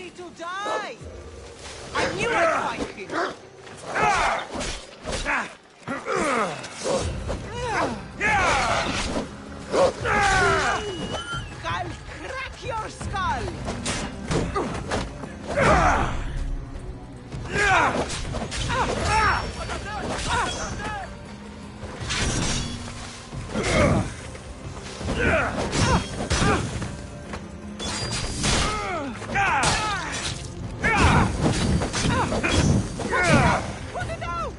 ready to die! I knew I'd find him! I'll crack your skull! Put it out!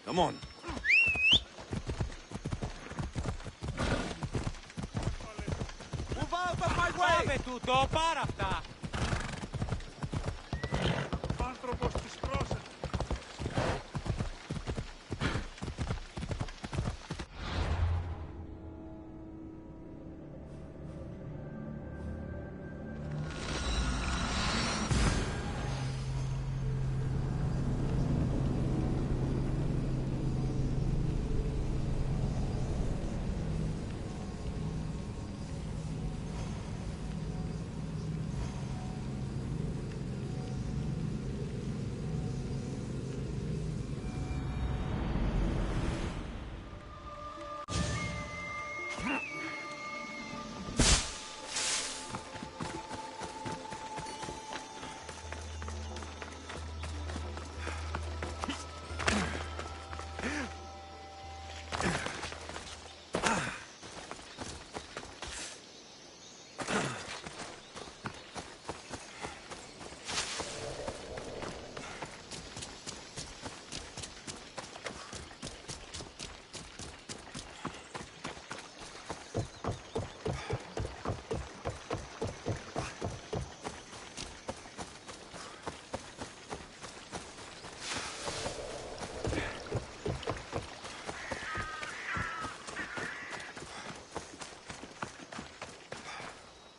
Come on. Move out of my way! Πάμε τούτο, πάρα αυτά! Άνθρωπος της πρόσεχε.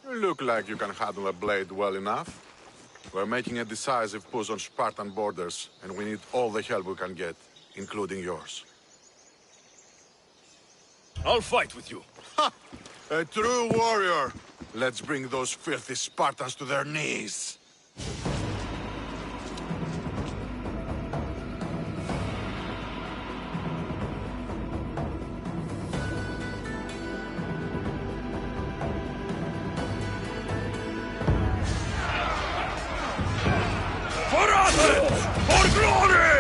You look like you can handle a blade well enough. We're making a decisive push on Spartan borders, and we need all the help we can get, including yours. I'll fight with you. Ha! A true warrior! Let's bring those filthy Spartans to their knees! For Athens! For glory!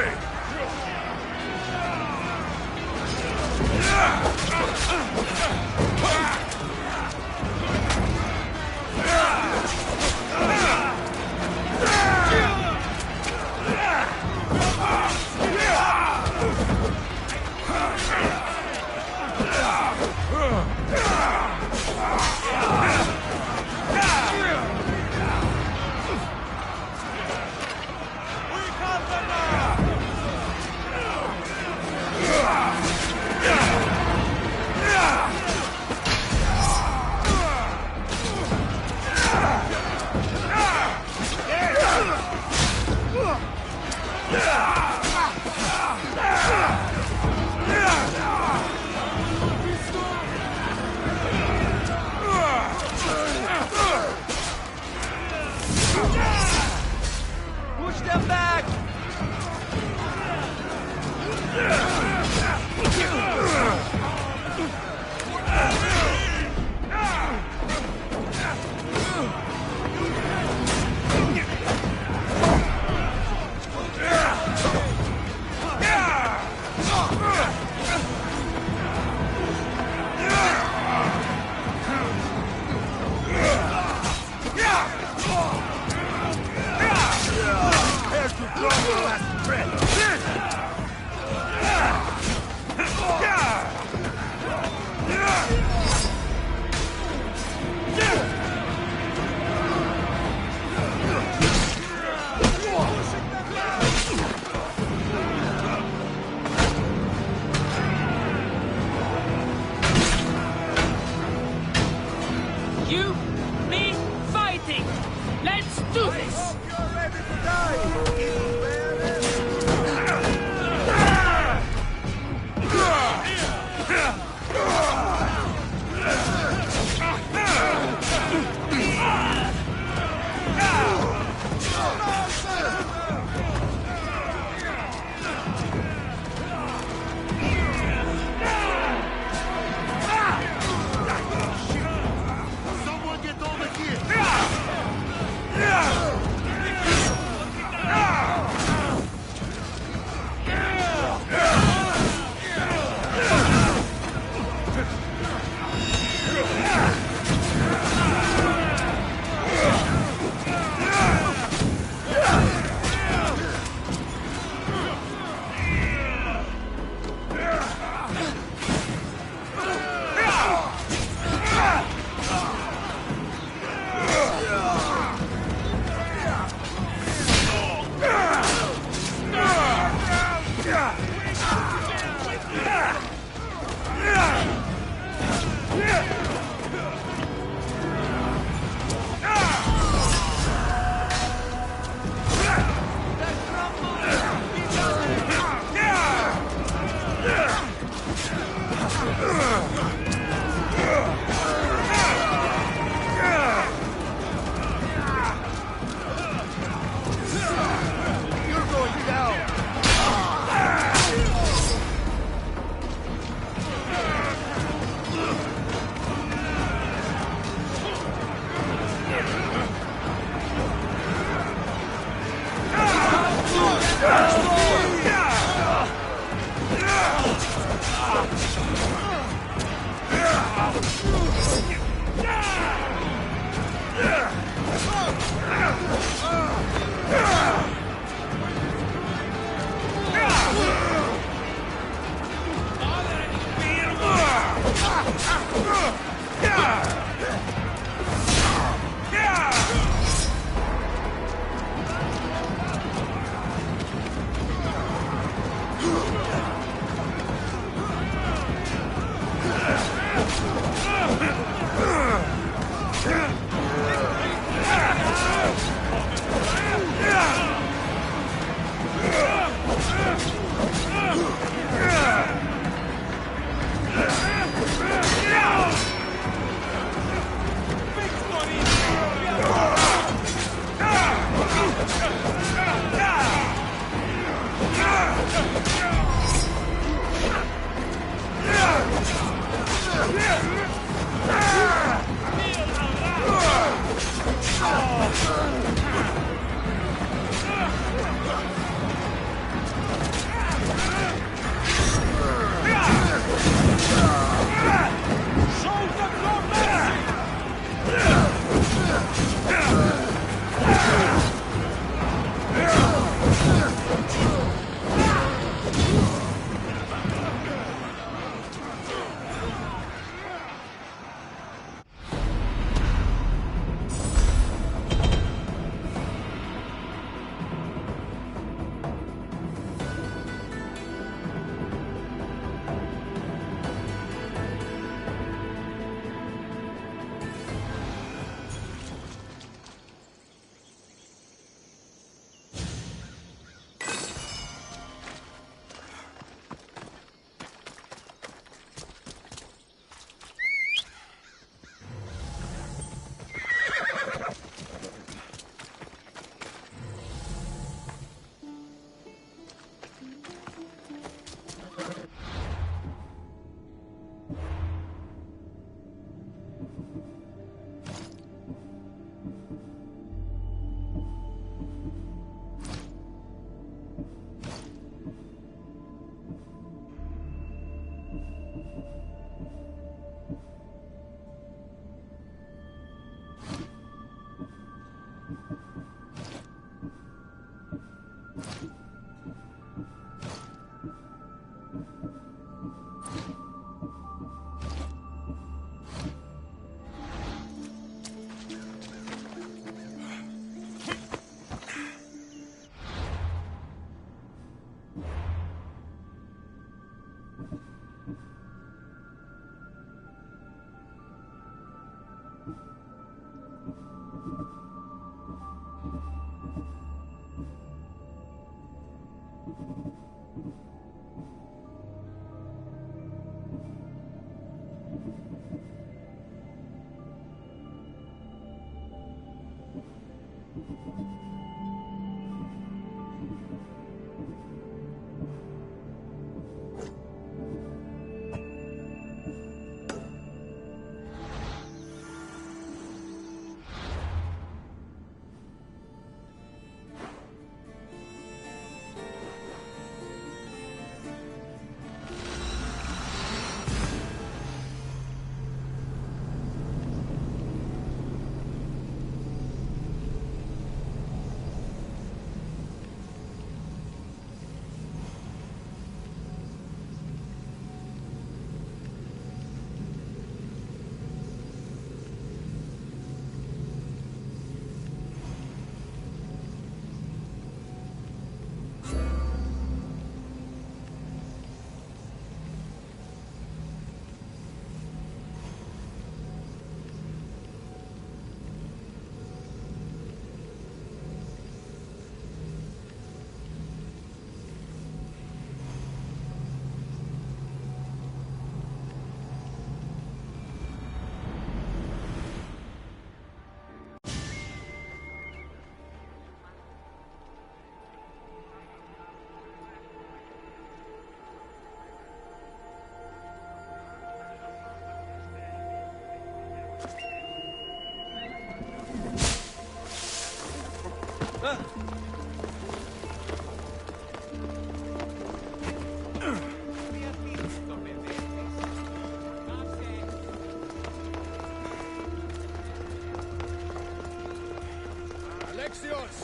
Alexios!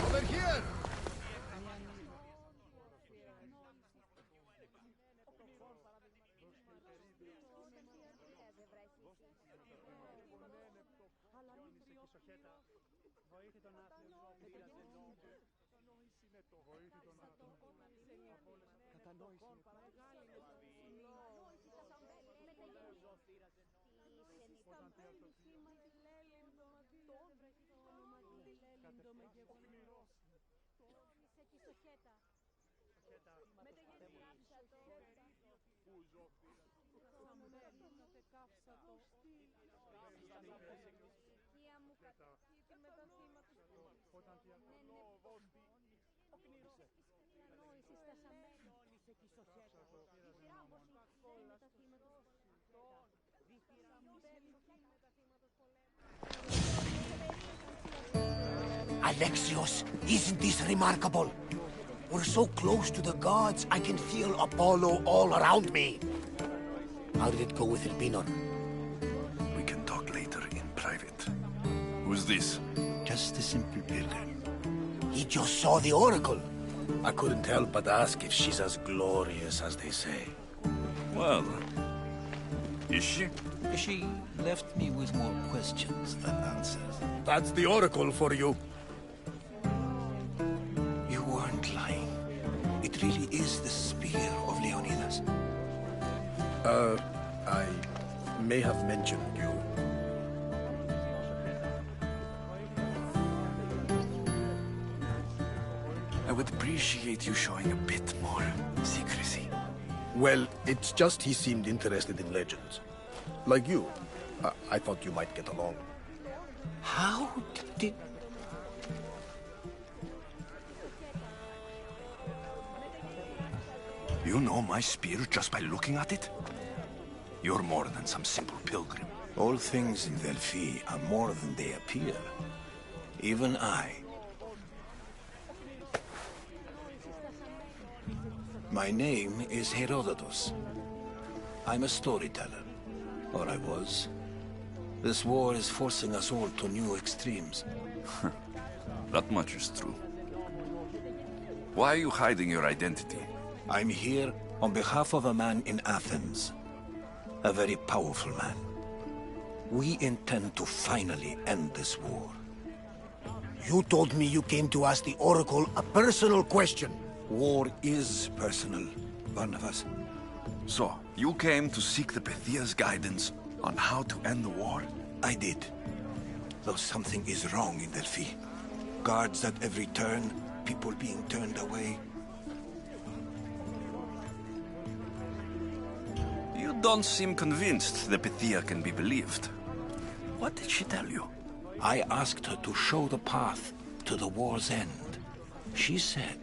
Over here! Κατανόηση. Alexios, isn't this remarkable? We're so close to the gods, I can feel Apollo all around me. How did it go with Elpinor? We can talk later in private. Who's this? Just a simple pilgrim. He just saw the oracle. I couldn't help but ask if she's as glorious as they say. Well, is she? She left me with more questions than answers. That's the oracle for you. You weren't lying. It really is the spear of Leonidas. I may have mentioned you. I would appreciate you showing a bit more secrecy. Well, it's just he seemed interested in legends. Like you. I thought you might get along. How did... You know my spear just by looking at it? You're more than some simple pilgrim. All things in Delphi are more than they appear. Even I. My name is Herodotus. I'm a storyteller. Or I was. This war is forcing us all to new extremes. That much is true. Why are you hiding your identity? I'm here on behalf of a man in Athens. A very powerful man. We intend to finally end this war. You told me you came to ask the oracle a personal question. War is personal, Barnabas. So, you came to seek the Pythia's guidance on how to end the war? I did. Though something is wrong in Delphi. Guards at every turn, people being turned away. You don't seem convinced the Pythia can be believed. What did she tell you? I asked her to show the path to the war's end. She said,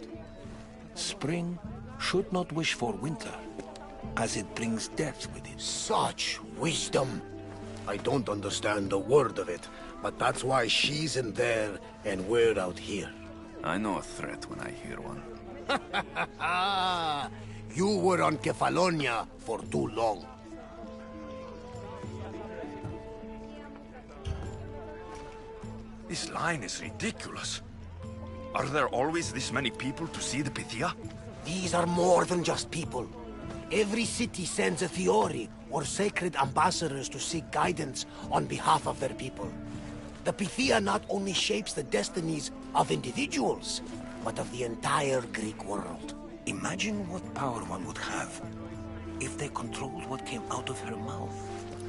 spring should not wish for winter, as it brings death with it. Such wisdom. I don't understand a word of it, but that's why she's in there and we're out here. I know a threat when I hear one. You were on Kefalonia for too long. This line is ridiculous. Are there always this many people to see the Pythia? These are more than just people. Every city sends a Fiori, or sacred ambassadors to seek guidance on behalf of their people. The Pythia not only shapes the destinies of individuals, but of the entire Greek world. Imagine what power one would have if they controlled what came out of her mouth.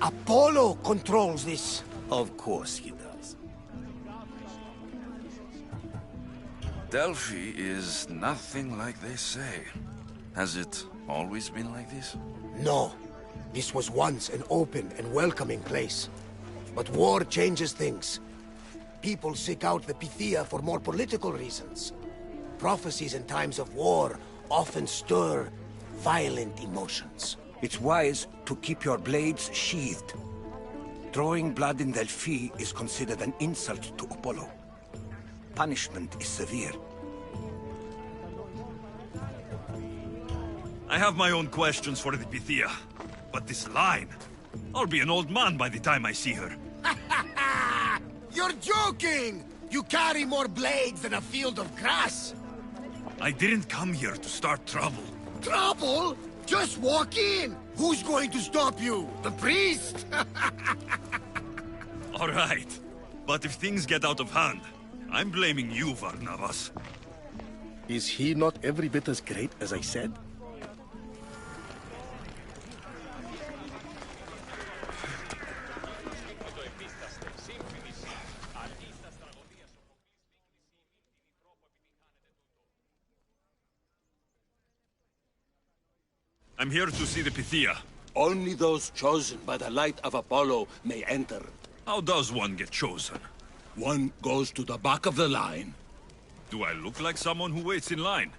Apollo controls this. Of course he does. Delphi is nothing like they say. Has it always been like this? No. This was once an open and welcoming place. But war changes things. People seek out the Pythia for more political reasons. Prophecies in times of war often stir violent emotions. It's wise to keep your blades sheathed. Drawing blood in Delphi is considered an insult to Apollo. Punishment is severe. I have my own questions for the Pythia. But this line... I'll be an old man by the time I see her. You're joking! You carry more blades than a field of grass! I didn't come here to start trouble. Trouble? Just walk in! Who's going to stop you? The priest? All right. But if things get out of hand, I'm blaming you, Barnabas. Is he not every bit as great as I said? I'm here to see the Pythia. Only those chosen by the light of Apollo may enter. How does one get chosen? One goes to the back of the line. Do I look like someone who waits in line?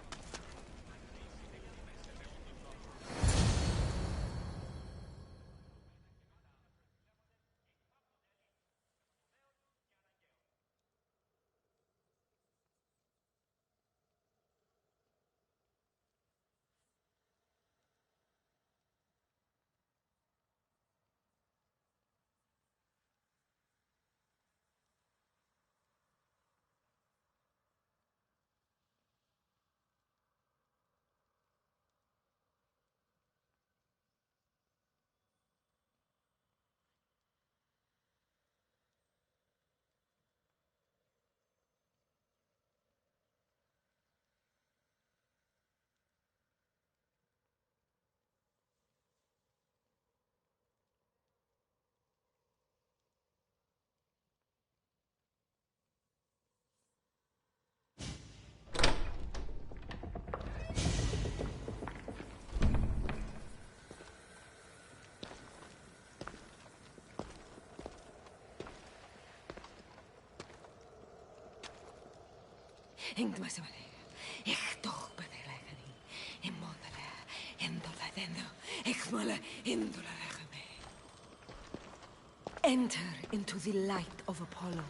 Enter into the light of Apollo,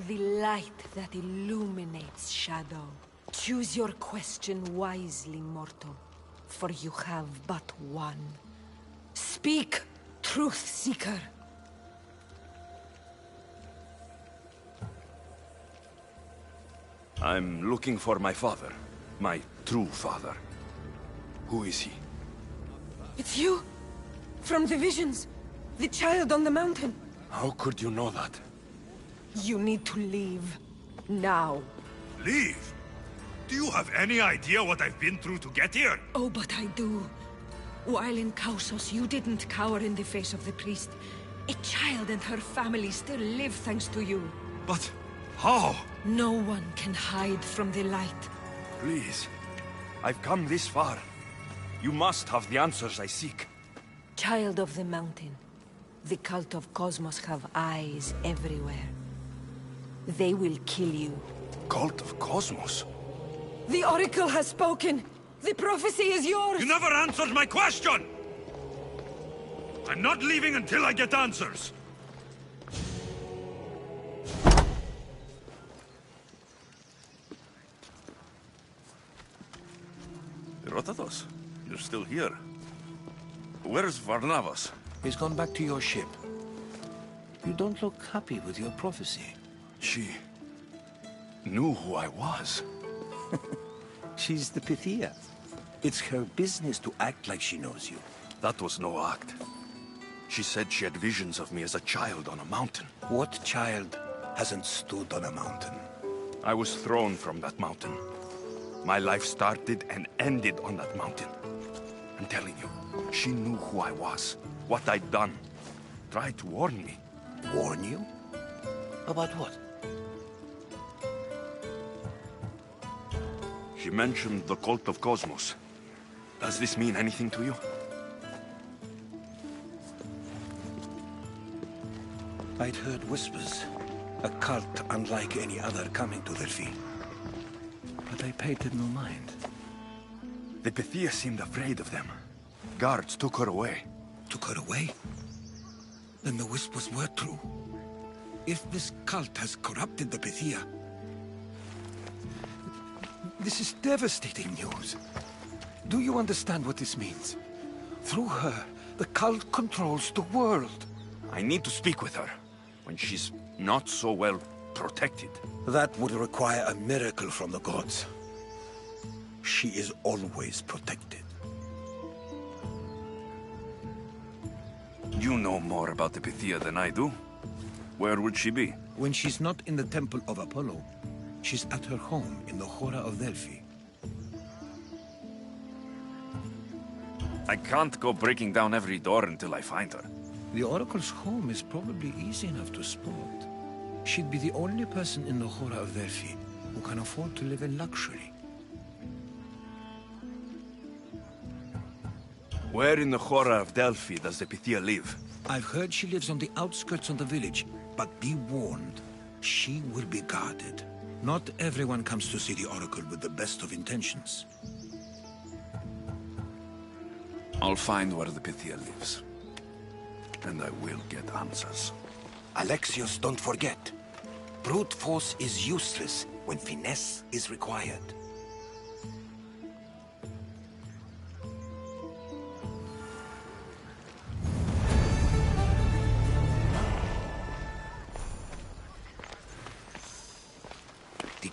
the light that illuminates shadow. Choose your question wisely, mortal, for you have but one. Speak, truth seeker. I'm looking for my father. My true father. Who is he? It's you! From the visions! The child on the mountain! How could you know that? You need to leave. Now. Leave? Do you have any idea what I've been through to get here? Oh, but I do. While in Kausos, you didn't cower in the face of the priest. A child and her family still live thanks to you. But how? No one can hide from the light. Please. I've come this far. You must have the answers I seek. Child of the mountain. The cult of Cosmos have eyes everywhere. They will kill you. Cult of Cosmos? The Oracle has spoken! The prophecy is yours! You never answered my question! I'm not leaving until I get answers! Herodotus, you're still here. Where's Varnavas? He's gone back to your ship. You don't look happy with your prophecy. She knew who I was. She's the Pythia. It's her business to act like she knows you. That was no act. She said she had visions of me as a child on a mountain. What child hasn't stood on a mountain? I was thrown from that mountain. My life started and ended on that mountain. I'm telling you, she knew who I was, what I'd done. Tried to warn me. Warn you? About what? She mentioned the cult of Cosmos. Does this mean anything to you? I'd heard whispers. A cult unlike any other coming to Delphi. But I paid it no mind. The Pythia seemed afraid of them. Guards took her away. Took her away? Then the whispers were true. If this cult has corrupted the Pythia... This is devastating news. Do you understand what this means? Through her, the cult controls the world. I need to speak with her, when she's not so well protected. That would require a miracle from the gods. She is always protected. You know more about the Pythia than I do. Where would she be? When she's not in the Temple of Apollo, she's at her home in the Hora of Delphi. I can't go breaking down every door until I find her. The Oracle's home is probably easy enough to spot. She'd be the only person in the Hora of Delphi who can afford to live in luxury. Where in the Hora of Delphi does the Pythia live? I've heard she lives on the outskirts of the village, but be warned, she will be guarded. Not everyone comes to see the Oracle with the best of intentions. I'll find where the Pythia lives. And I will get answers. Alexios, don't forget. Brute force is useless when finesse is required.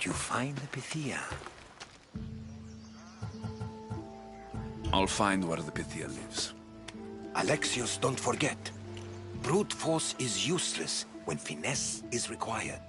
Did you find the Pythia? I'll find where the Pythia lives. Alexios, don't forget. Brute force is useless when finesse is required.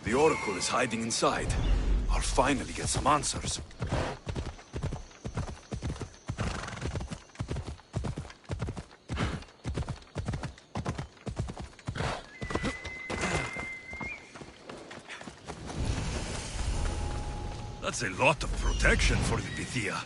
The Oracle is hiding inside. I'll finally get some answers. That's a lot of protection for the Pythia.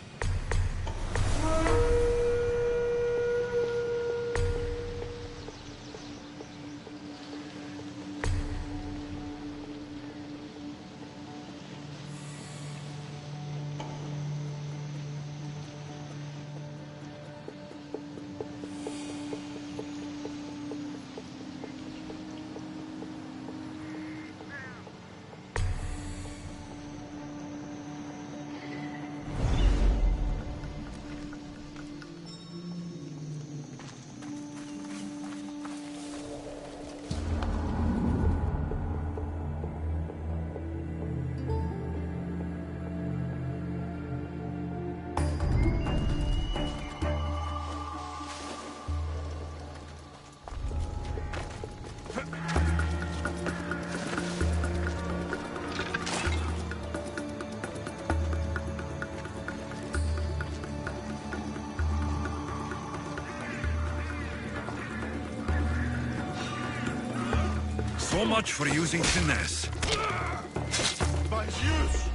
So much for using finesse. By Zeus!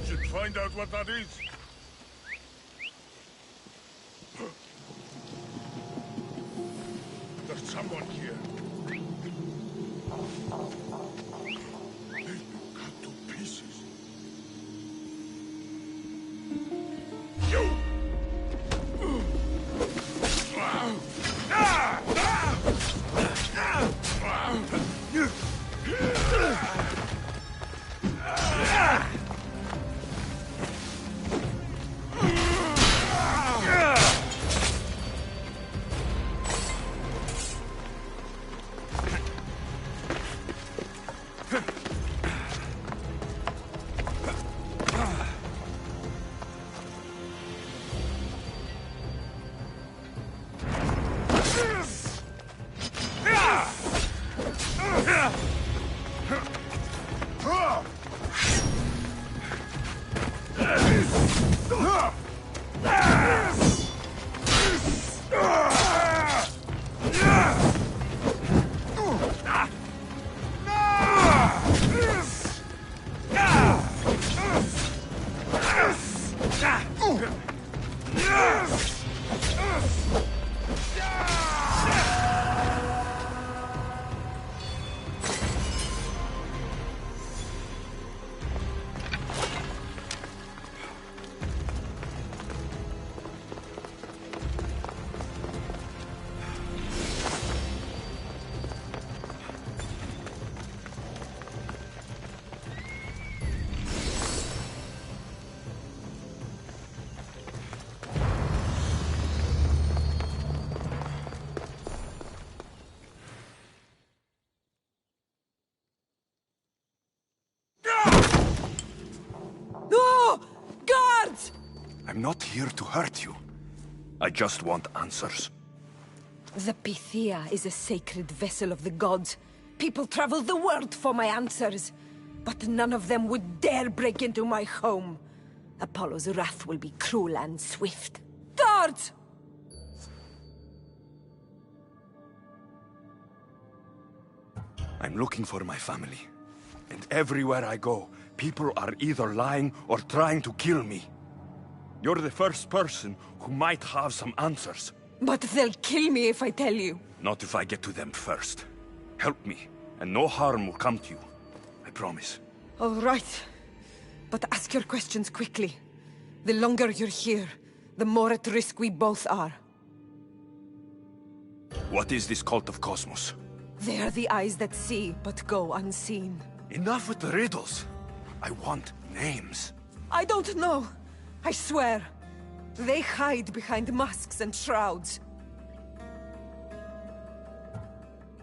Should find out what that is. There's someone here. They've been cut to pieces. You! I'm not here to hurt you. I just want answers. The Pythia is a sacred vessel of the gods. People travel the world for my answers. But none of them would dare break into my home. Apollo's wrath will be cruel and swift. Guards! I'm looking for my family. And everywhere I go, people are either lying or trying to kill me. You're the first person who might have some answers. But they'll kill me if I tell you. Not if I get to them first. Help me, and no harm will come to you. I promise. All right. But ask your questions quickly. The longer you're here, the more at risk we both are. What is this cult of Cosmos? They are the eyes that see, but go unseen. Enough with the riddles. I want names. I don't know. I swear. They hide behind masks and shrouds.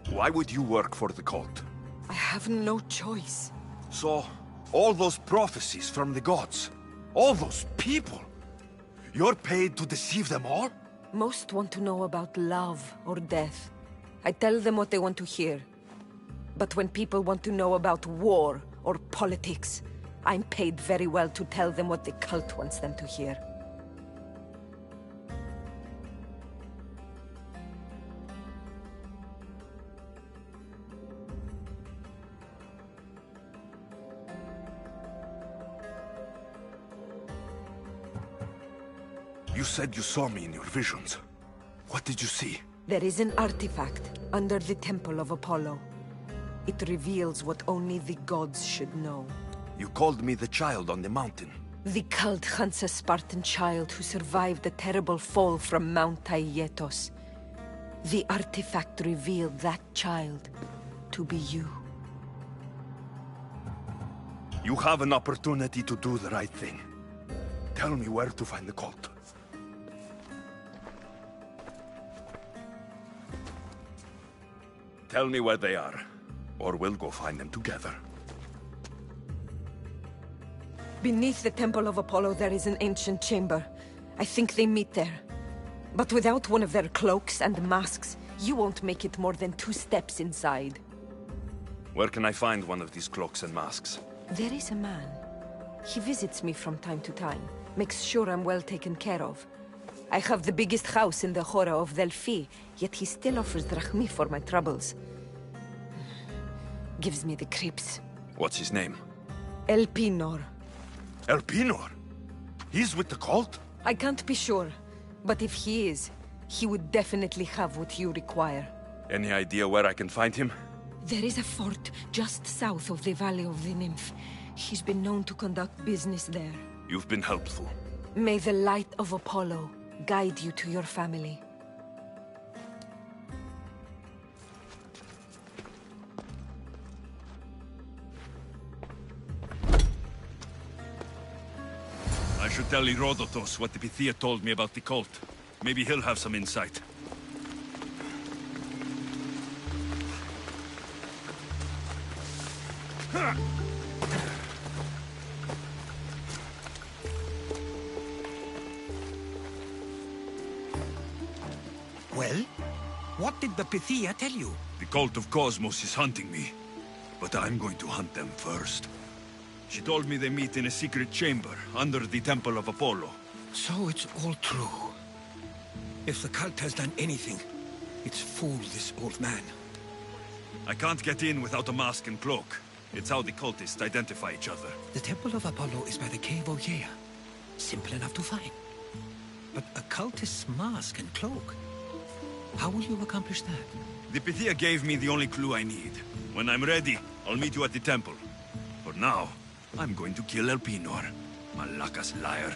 Why would you work for the cult? I have no choice. So, all those prophecies from the gods, all those people, you're paid to deceive them all? Most want to know about love or death. I tell them what they want to hear. But when people want to know about war or politics, I'm paid very well to tell them what the cult wants them to hear. You said you saw me in your visions. What did you see? There is an artifact under the Temple of Apollo. It reveals what only the gods should know. You called me the child on the mountain. The cult hunts a Spartan child who survived the terrible fall from Mount Aietos. The artifact revealed that child to be you. You have an opportunity to do the right thing. Tell me where to find the cult. Tell me where they are, or we'll go find them together. Beneath the Temple of Apollo there is an ancient chamber. I think they meet there. But without one of their cloaks and masks, you won't make it more than 2 steps inside. Where can I find one of these cloaks and masks? There is a man. He visits me from time to time, makes sure I'm well taken care of. I have the biggest house in the Hora of Delphi, yet he still offers drachmi for my troubles. Gives me the creeps. What's his name? Elpinor. Elpinor? He's with the cult? I can't be sure, but if he is, he would definitely have what you require. Any idea where I can find him? There is a fort just south of the Valley of the Nymph. He's been known to conduct business there. You've been helpful. May the light of Apollo guide you to your family. I should tell Herodotus what the Pythia told me about the cult. Maybe he'll have some insight. Well? What did the Pythia tell you? The cult of Cosmos is hunting me, but I'm going to hunt them first. She told me they meet in a secret chamber under the Temple of Apollo. So it's all true. If the cult has done anything, it's fooled this old man. I can't get in without a mask and cloak. It's how the cultists identify each other. The Temple of Apollo is by the Cave Ogyea. Simple enough to find. But a cultist's mask and cloak? How will you accomplish that? The Pythia gave me the only clue I need. When I'm ready, I'll meet you at the temple. For now, I'm going to kill Elpinor. Malaka's liar.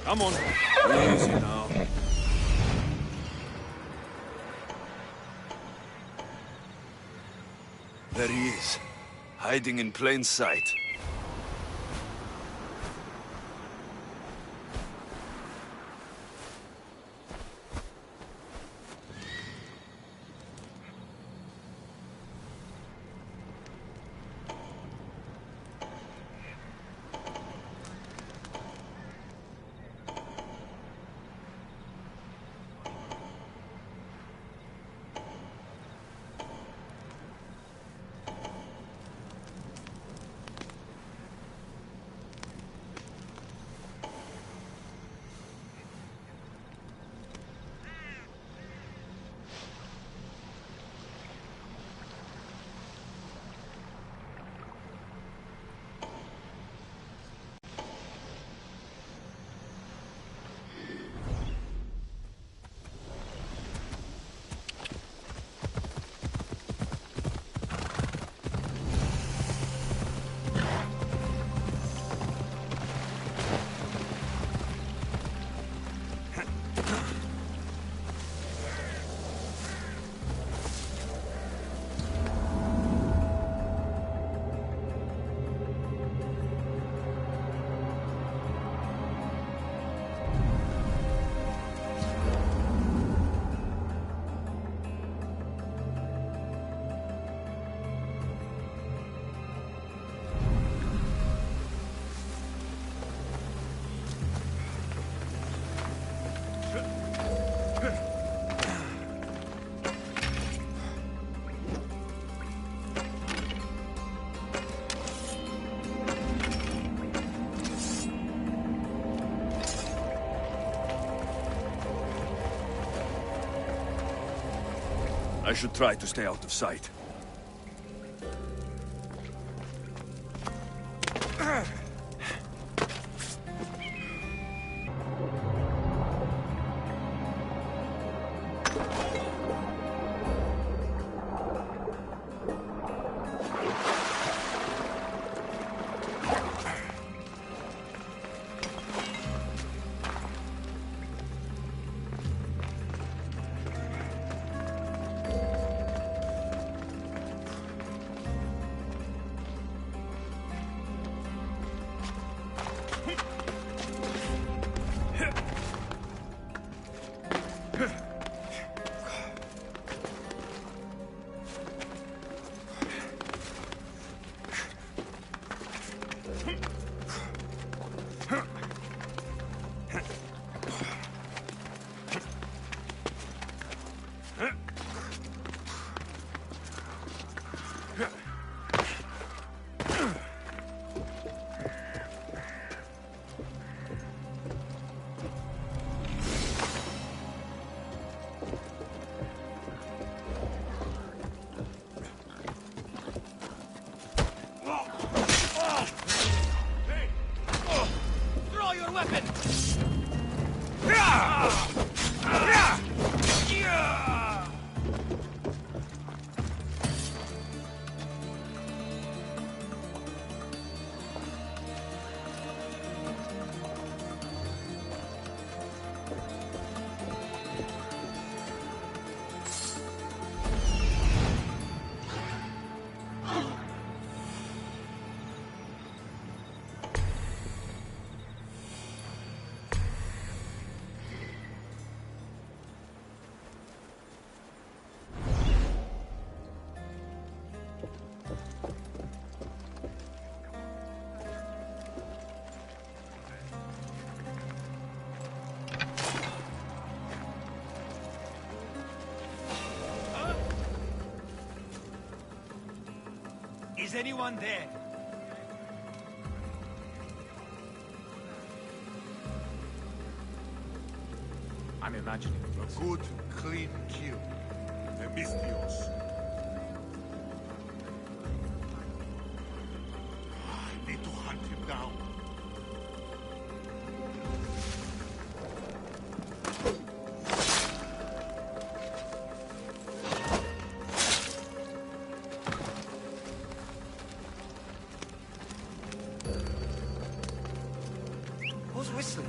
Come on. Easy now. There he is, hiding in plain sight. I should try to stay out of sight. Draw your weapon! Is anyone there? I'm imagining. A good, clean kill. Themistios. I need to hunt him down. Who's whistling?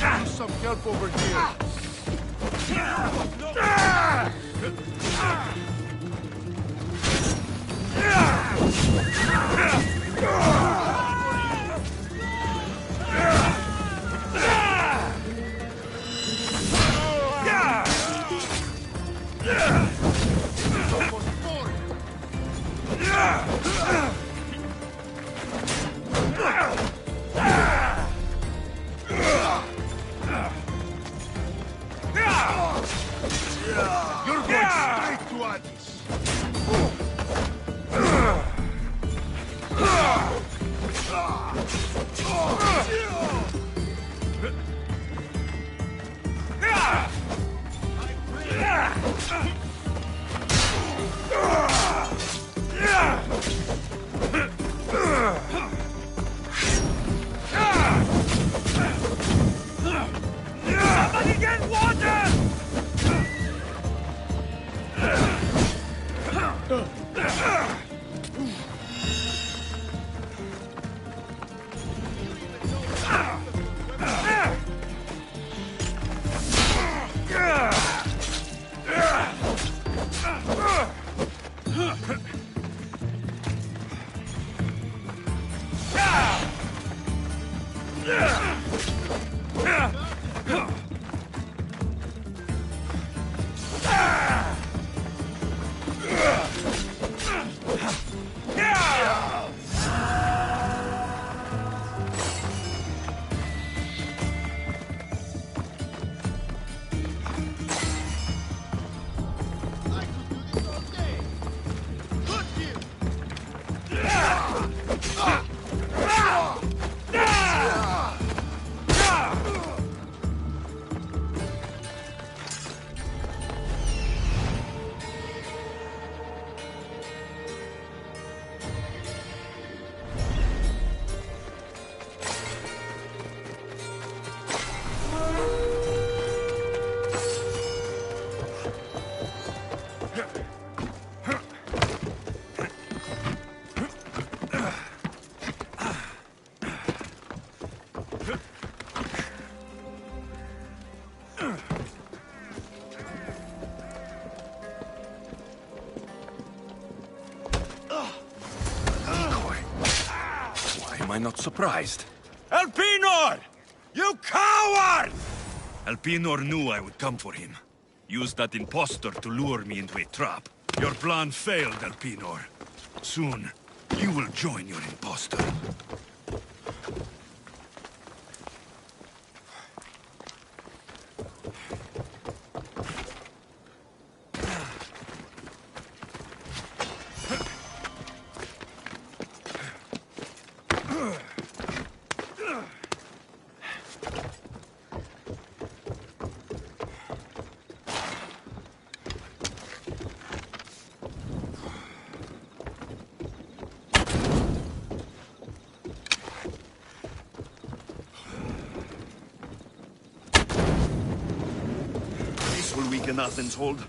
I need some help over here. You're going straight to Addis. Somebody get water! Am I not surprised? Elpinor! You coward! Elpinor knew I would come for him. Used that impostor to lure me into a trap. Your plan failed, Elpinor. Soon, you will join your impostor. Will weaken Athens' hold.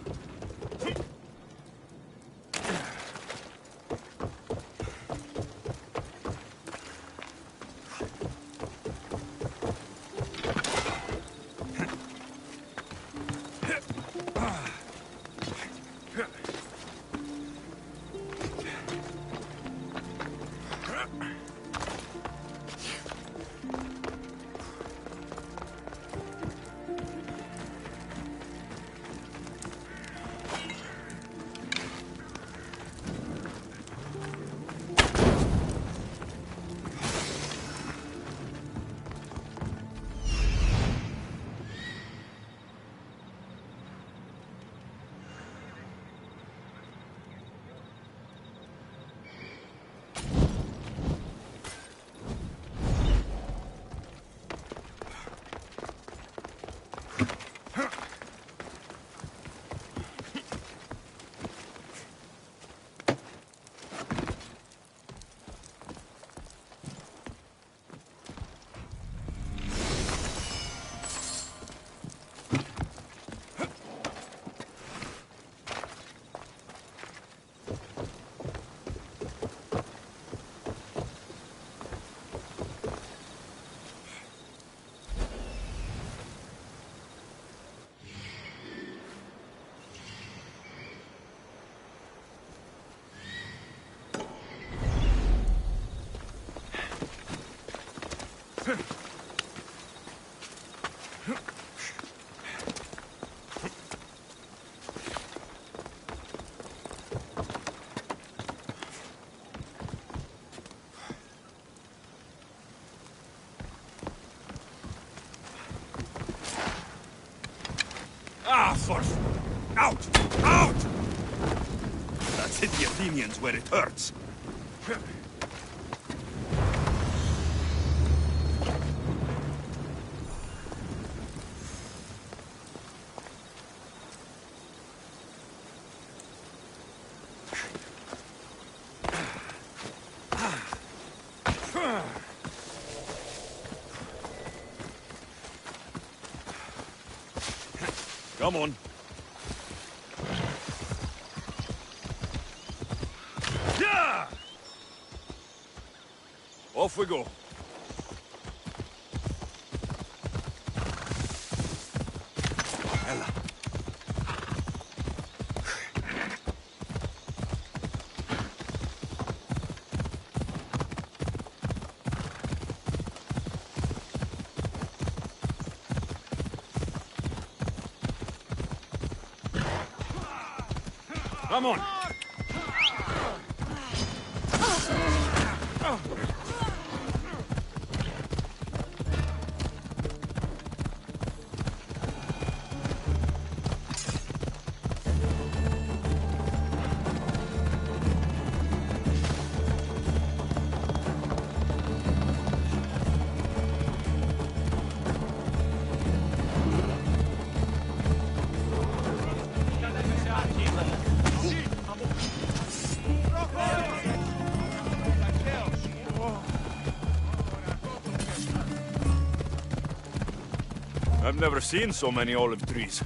Out! Out! That's hit the Athenians where it hurts. Come on. Yeah! Off we go. Ella. Come on. I've never seen so many olive trees.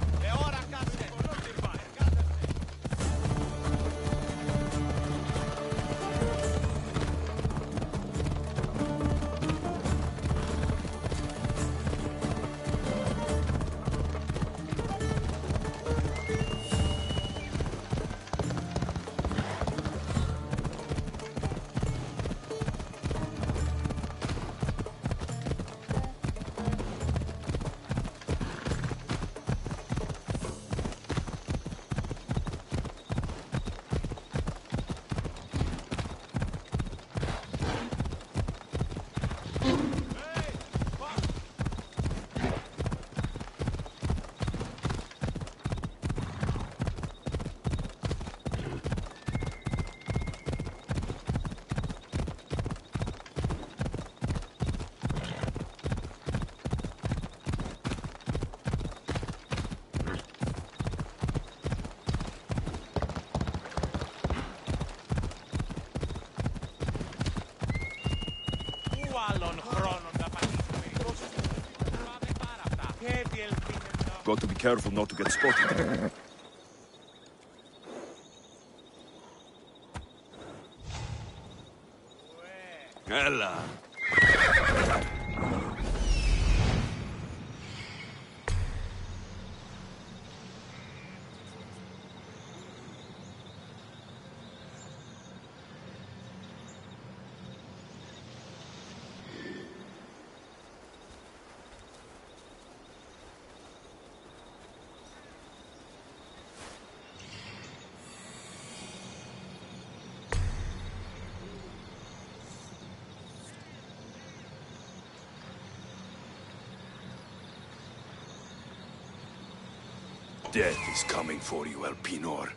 Got to be careful not to get spotted. Ella. Death is coming for you, Elpinor.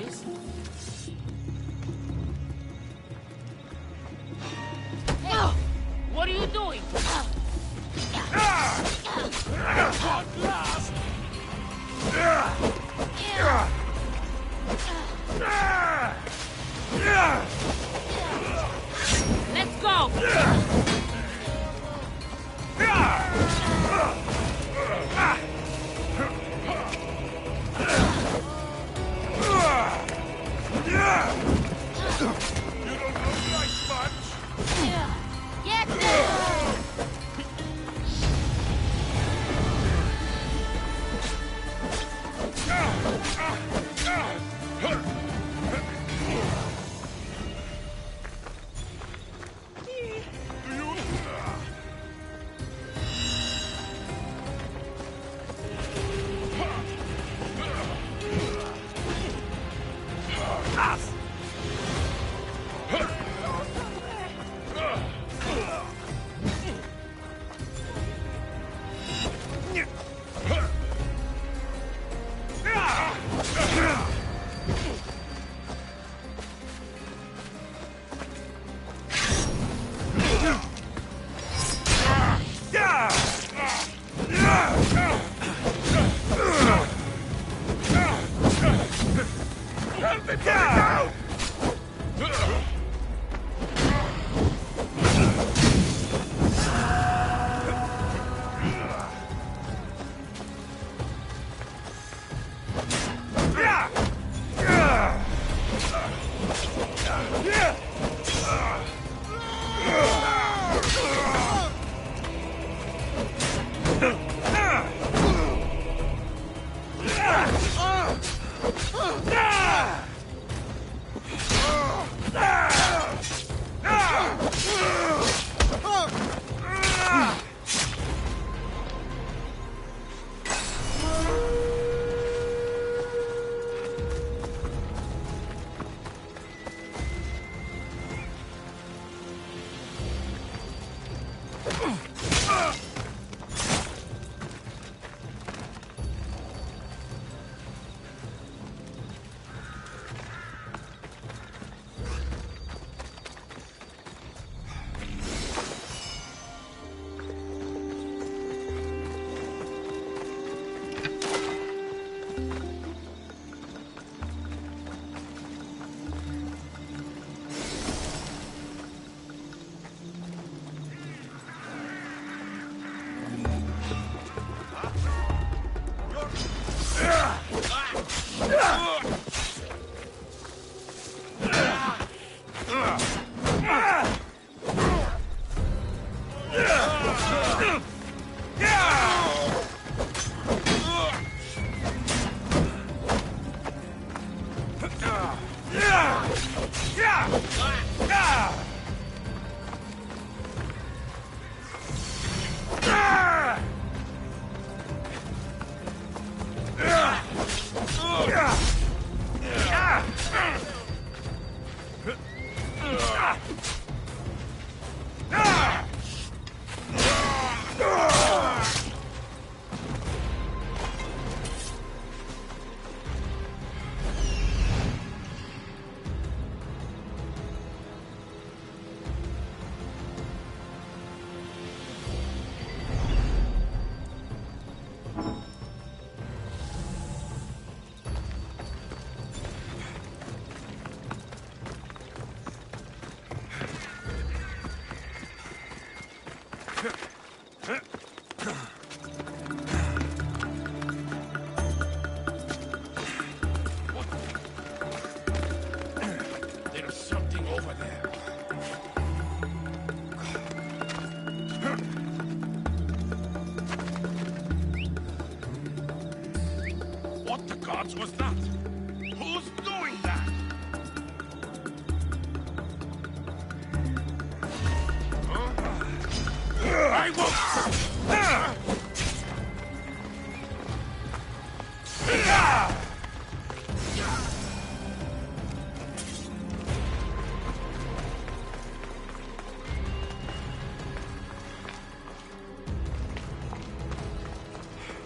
noise. Hey, what are you doing? Let's go! Get there! There's something over there. What the gods was that? Who's doing that? I won't!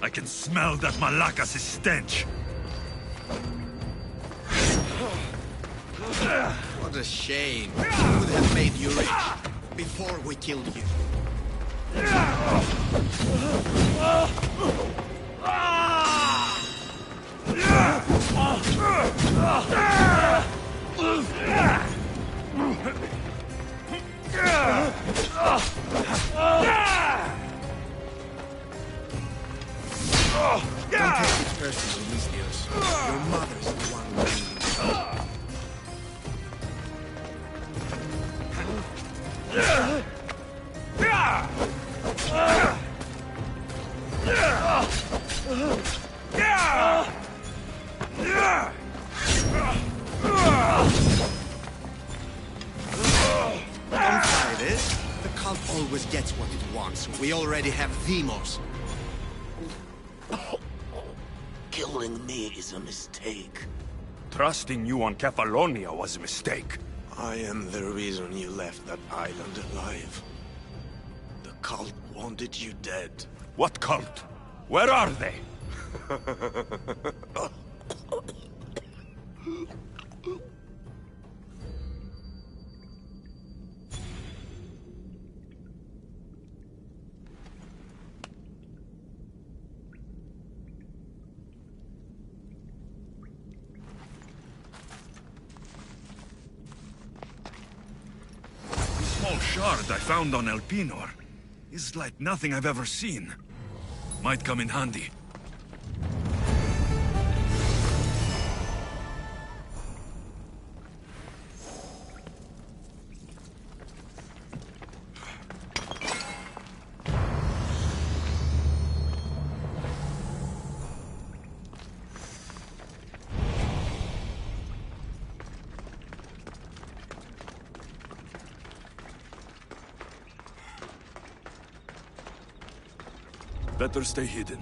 I can smell that Malakas' stench. What a shame. We would have made you rich before we killed you. Don't take it personally, Misthios. Your mother's the one who made Don't try this. The cult always gets what it wants. We already have Demos. Killing me is a mistake. Trusting you on Kefalonia was a mistake. I am the reason you left that island alive. The cult wanted you dead. What cult? Where are they? The small shard I found on Elpinor is like nothing I've ever seen. Might come in handy. Better stay hidden.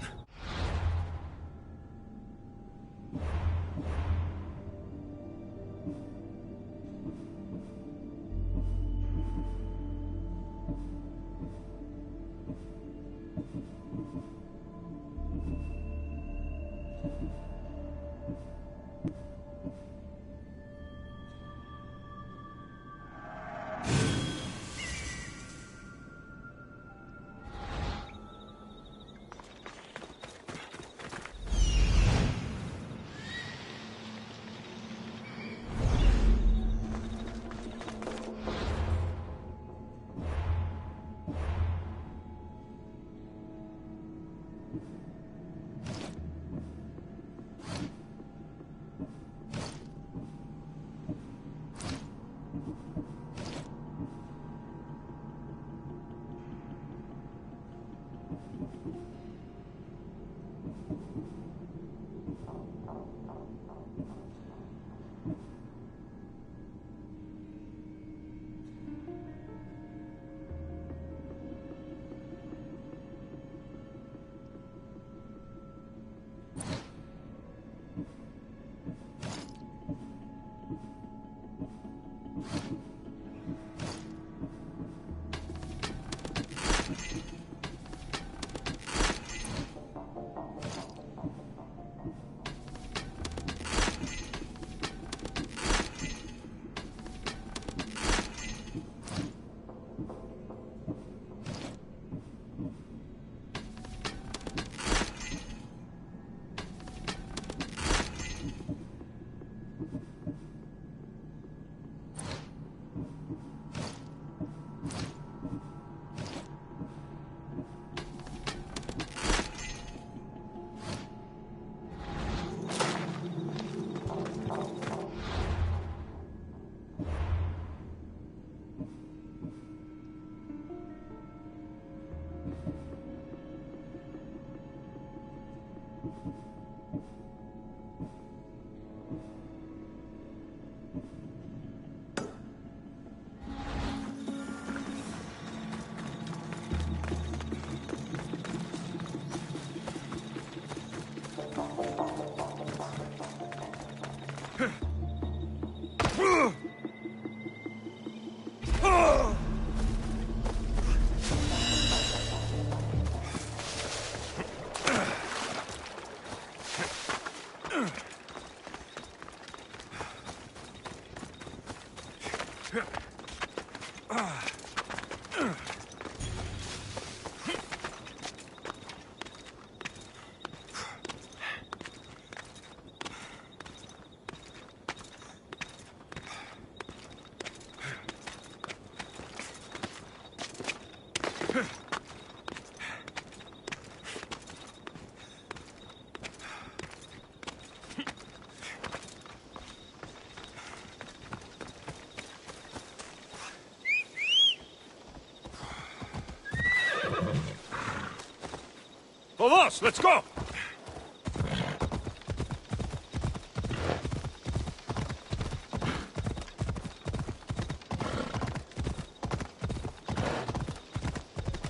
Vamos, let's go!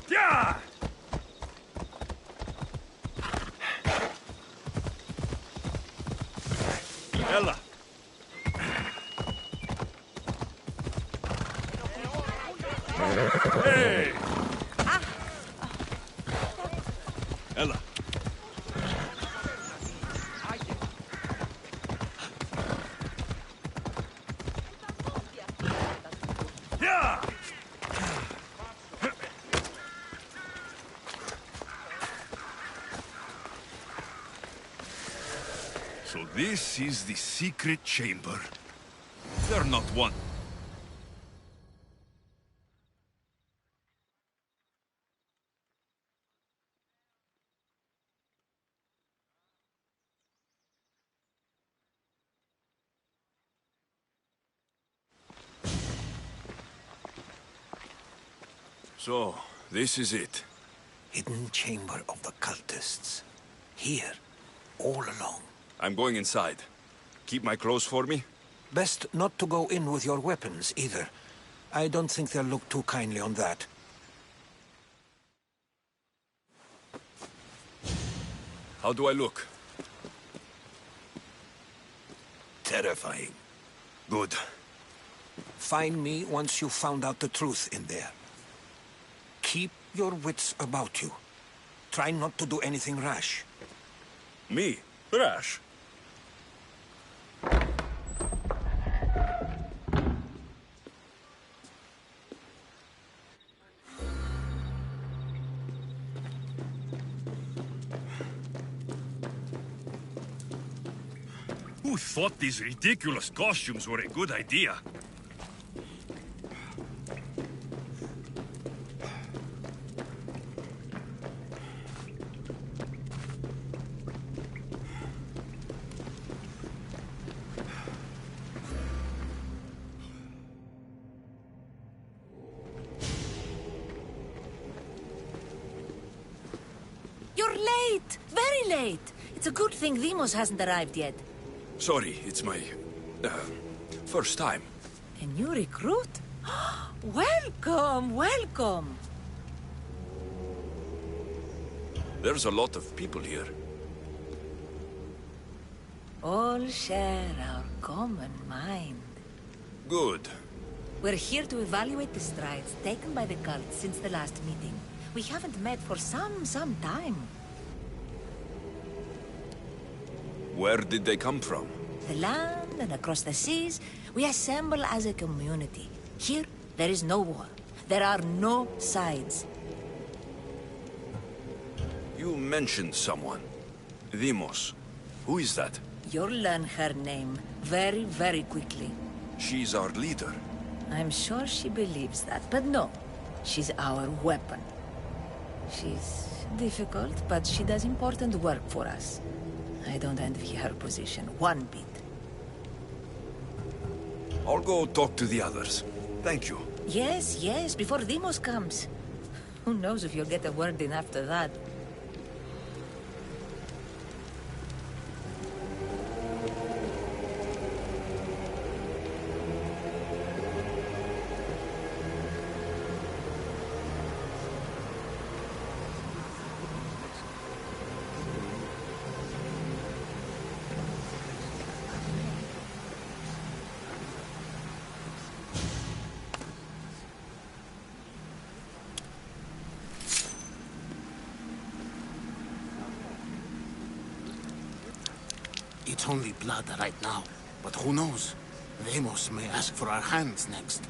Yeah! Ella! Hey! Ella! Yeah! So this is the secret chamber. They're not one. So, this is it. Hidden chamber of the cultists. Here, all along. I'm going inside. Keep my clothes for me? Best not to go in with your weapons, either. I don't think they'll look too kindly on that. How do I look? Terrifying. Good. Find me once you've found out the truth in there. Keep your wits about you. Try not to do anything rash. Me? Rash? Who thought these ridiculous costumes were a good idea? You're late! Very late! It's a good thing Deimos hasn't arrived yet. Sorry, it's my... first time. A new recruit? Welcome, welcome! There's a lot of people here. All share our common mind. Good. We're here to evaluate the strides taken by the cult since the last meeting. We haven't met for some time. Where did they come from? The land and across the seas, we assemble as a community. Here, there is no war. There are no sides. You mentioned someone. Deimos. Who is that? You'll learn her name very, very quickly. She's our leader. I'm sure she believes that, but no. She's our weapon. She's difficult, but she does important work for us. I don't envy her position one bit. I'll go talk to the others. Thank you. Yes, yes, before Deimos comes. Who knows if you'll get a word in after that. It's only blood right now, but who knows? Deimos may ask for our hands next.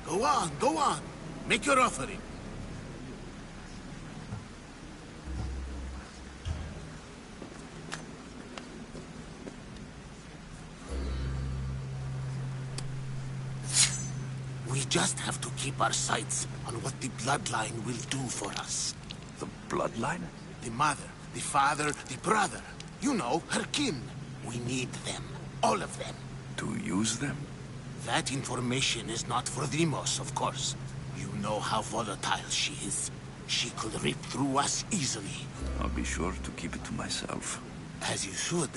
Go on, go on. Make your offering. We just have to keep our sights on what the bloodline will do for us. The bloodline? The mother, the father, the brother. You know, her kin. We need them. All of them. To use them? That information is not for Deimos, of course. You know how volatile she is. She could rip through us easily. I'll be sure to keep it to myself. As you should.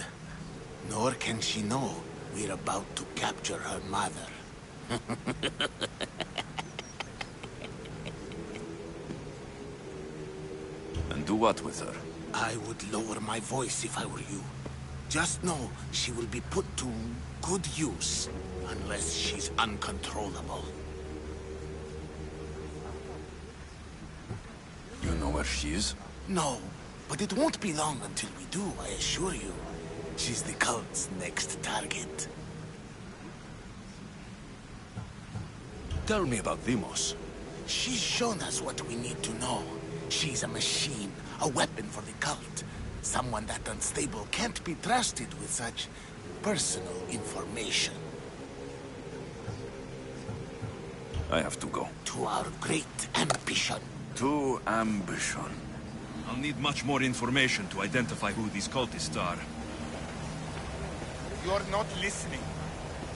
Nor can she know we're about to capture her mother. And do what with her? I would lower my voice if I were you. Just know she will be put to good use, unless she's uncontrollable. You know where she is? No, but it won't be long until we do, I assure you. She's the cult's next target. Tell me about Deimos. She's shown us what we need to know. She's a machine, a weapon for the cult. Someone that unstable can't be trusted with such personal information. I have to go. To our great ambition. To ambition. I'll need much more information to identify who these cultists are. You're not listening.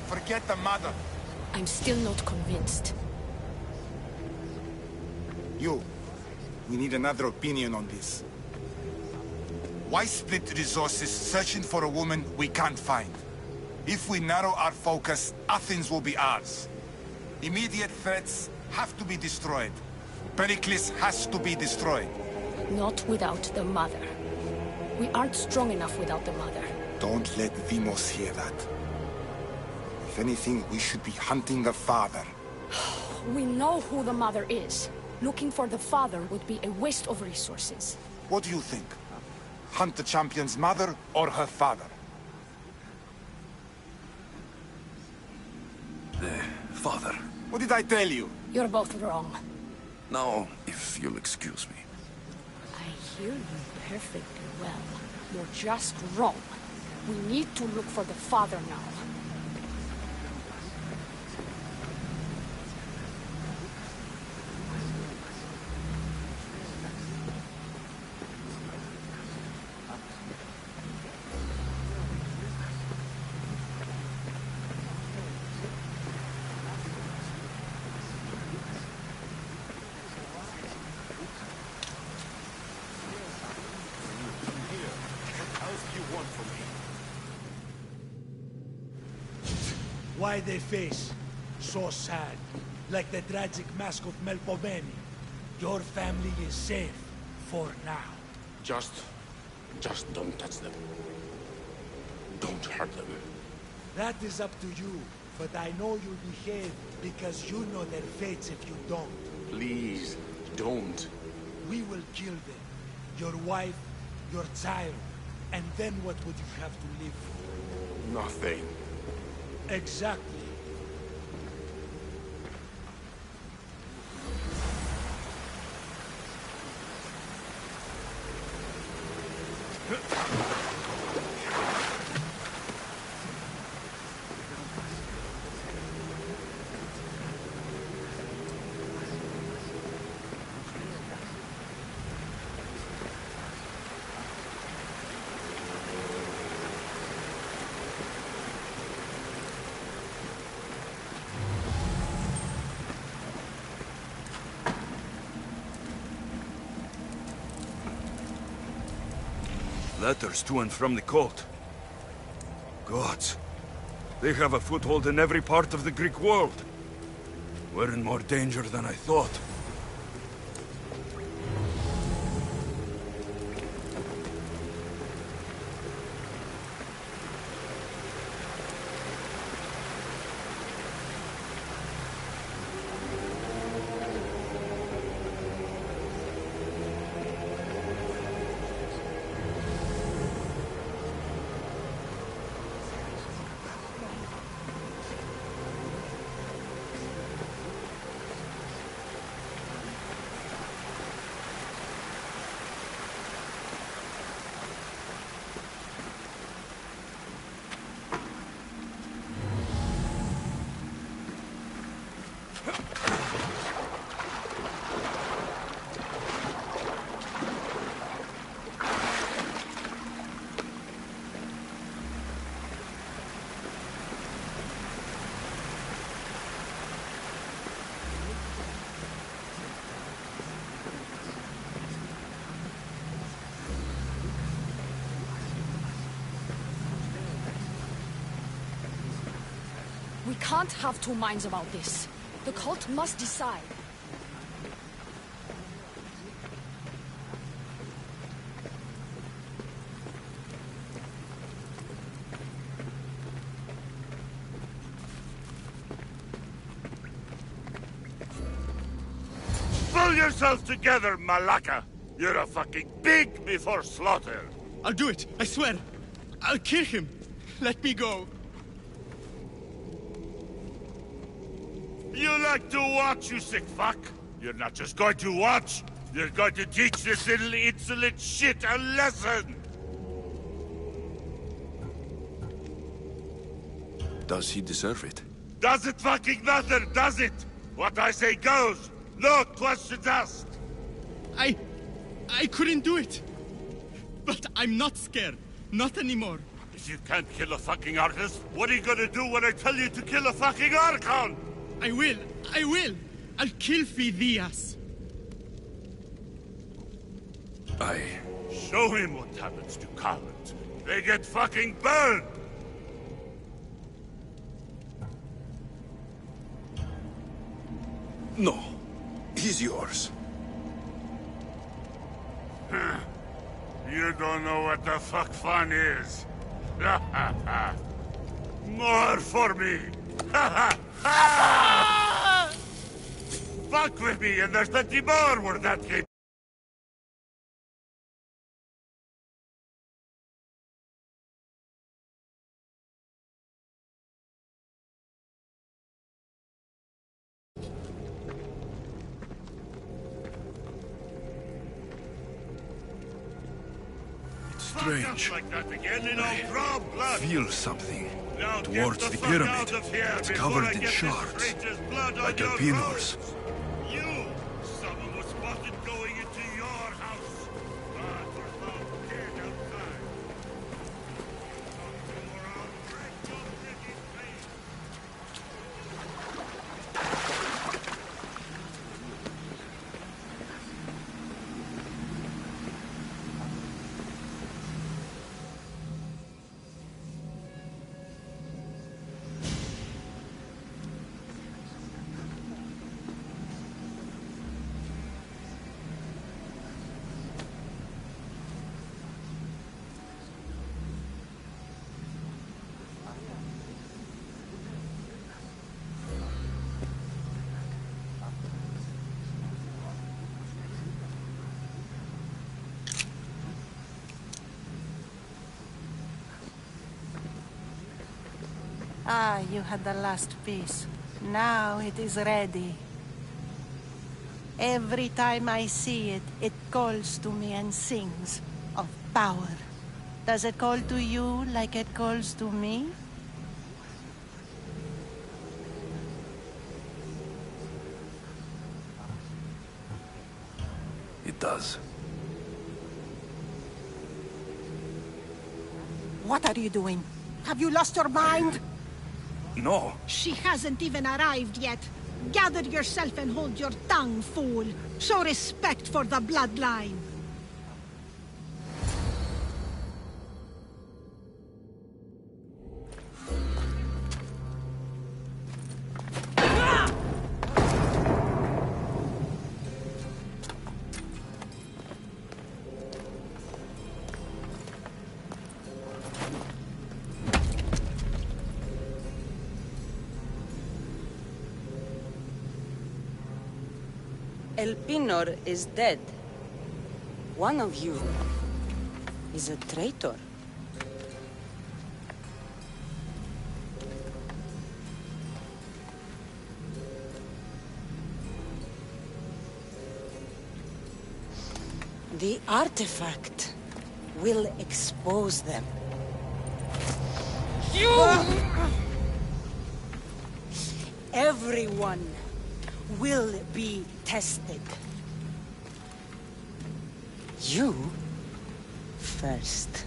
Forget the mother. I'm still not convinced. You. We need another opinion on this. Why split resources searching for a woman we can't find? If we narrow our focus, Athens will be ours. Immediate threats have to be destroyed. Pericles has to be destroyed. Not without the mother. We aren't strong enough without the mother. Don't let Deimos hear that. If anything, we should be hunting the father. We know who the mother is. Looking for the father would be a waste of resources. What do you think? Hunt the champion's mother or her father? The father. What did I tell you? You're both wrong. Now, if you'll excuse me. I hear you perfectly well. You're just wrong. We need to look for the father now. Why they face so sad, like the tragic mask of Melpomene. Your family is safe for now. Just don't touch them. Don't hurt them. That is up to you, but I know you'll behave because you know their fates if you don't. Please, don't. We will kill them. Your wife, your child, and then what would you have to live for? Nothing. Exactly. Letters to and from the cult. Gods. They have a foothold in every part of the Greek world. We're in more danger than I thought. We can't have two minds about this. The cult must decide. Pull yourself together, Malaka! You're a fucking pig before slaughter! I'll do it, I swear! I'll kill him! Let me go! You like to watch, you sick fuck? You're not just going to watch, you're going to teach this little insolent shit a lesson! Does he deserve it? Does it fucking matter, does it? What I say goes! No questions asked! I couldn't do it! But I'm not scared. Not anymore. If you can't kill a fucking artist, what are you gonna do when I tell you to kill a fucking Archon? I will! I'll kill Phidias! Show him what happens to cowards. They get fucking burned! No. He's yours. You don't know what the fuck fun is. More for me! Fuck with me and there's plenty more where that came. Strange. Like that again, and I'll draw blood. Feel something Now towards the pyramid. It's covered in shards, like Alpinor's. You! Someone was spotted going into your house. But we're found dead outside. Ah, you had the last piece. Now it is ready. Every time I see it, it calls to me and sings of power. Does it call to you like it calls to me? It does. What are you doing? Have you lost your mind? No. She hasn't even arrived yet. Gather yourself and hold your tongue, fool. Show respect for the bloodline. Elpinor is dead. One of you is a traitor. The artifact will expose them. Everyone will be tested. You first.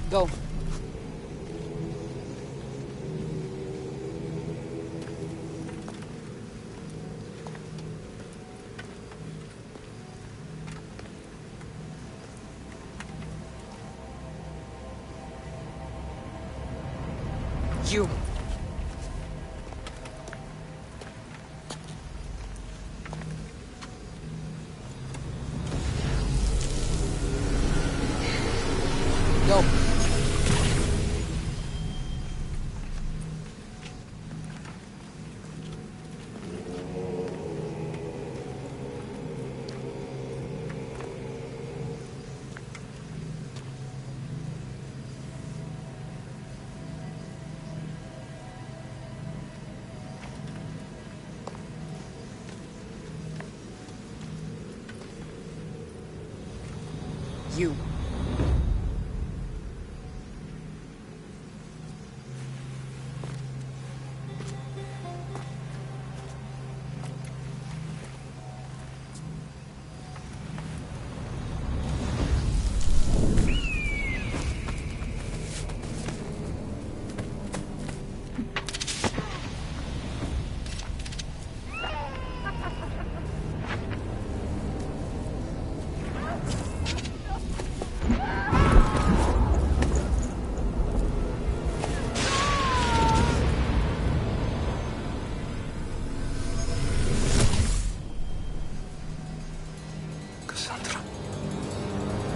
Go. you. Go. You.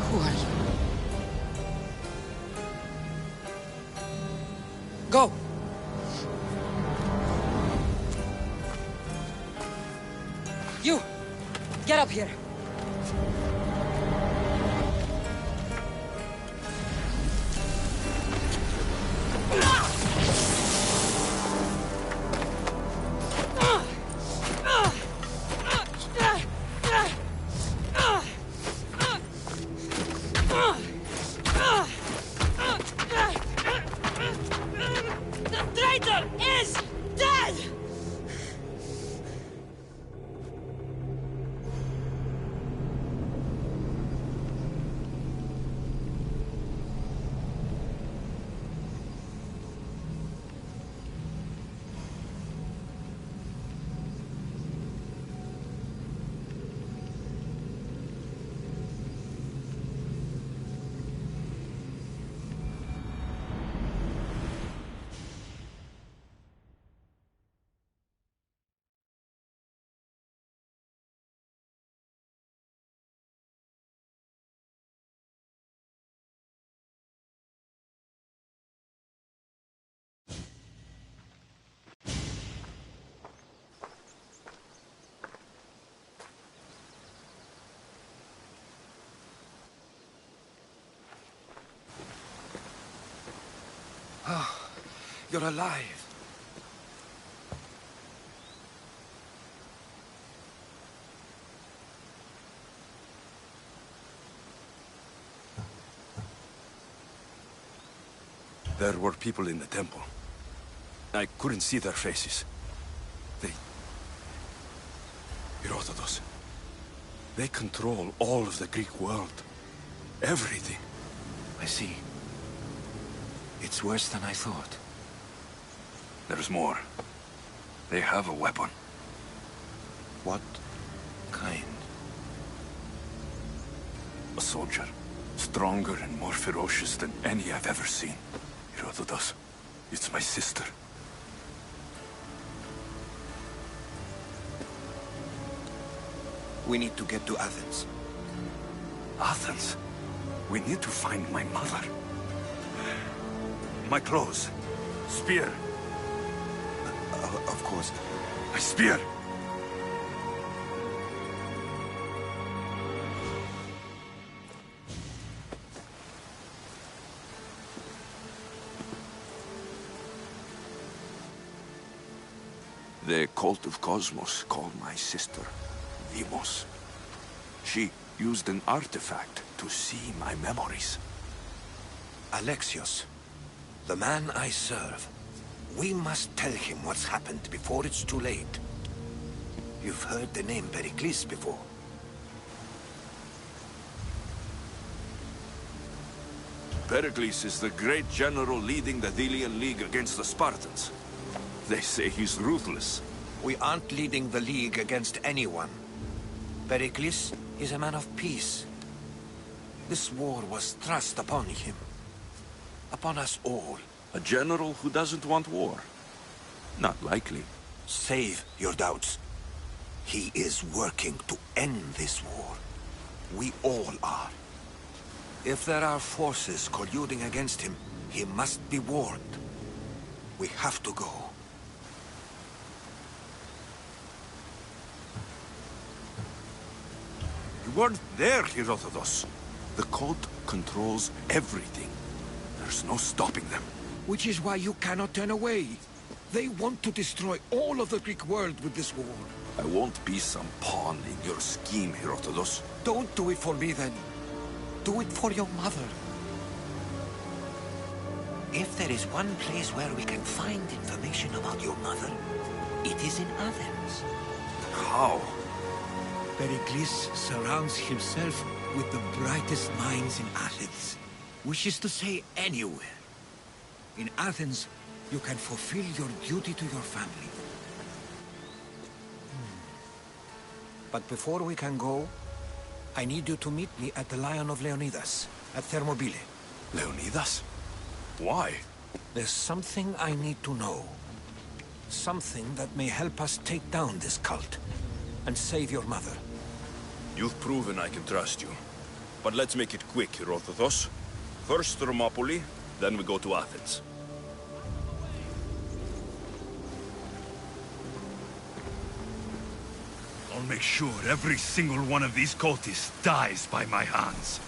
Who are you? Go! You! Get up here! The traitor is dead! Oh, you're alive. There were people in the temple. I couldn't see their faces. Herodotus. They control all of the Greek world. Everything. I see. It's worse than I thought. There's more. They have a weapon. What kind? A soldier. Stronger and more ferocious than any I've ever seen. Herodotus. It's my sister. We need to get to Athens. Athens? We need to find my mother. My clothes. Spear. Of course. My spear! The cult of Cosmos called my sister Deimos. She used an artifact to see my memories. Alexios, the man I serve. We must tell him what's happened before it's too late. You've heard the name Pericles before. Pericles is the great general leading the Delian League against the Spartans. They say he's ruthless. We aren't leading the League against anyone. Pericles is a man of peace. This war was thrust upon him. Upon us all, A general who doesn't want war? Not likely. Save your doubts. He is working to end this war. We all are. If there are forces colluding against him, he must be warned. We have to go. You weren't there, Herodotus. The cult controls everything. There's no stopping them. Which is why you cannot turn away. They want to destroy all of the Greek world with this war. I won't be some pawn in your scheme, Herodotus. Don't do it for me, then. Do it for your mother. If there is one place where we can find information about your mother, it is in Athens. How? Pericles surrounds himself with the brightest minds in Athens. Which is to say, anywhere. In Athens, you can fulfill your duty to your family. But before we can go, I need you to meet me at the Lion of Leonidas, at Thermopylae. Leonidas? Why? There's something I need to know. Something that may help us take down this cult, and save your mother. You've proven I can trust you. But let's make it quick, Herodotus. First Thermopylae, then we go to Athens. I'll make sure every single one of these cultists dies by my hands.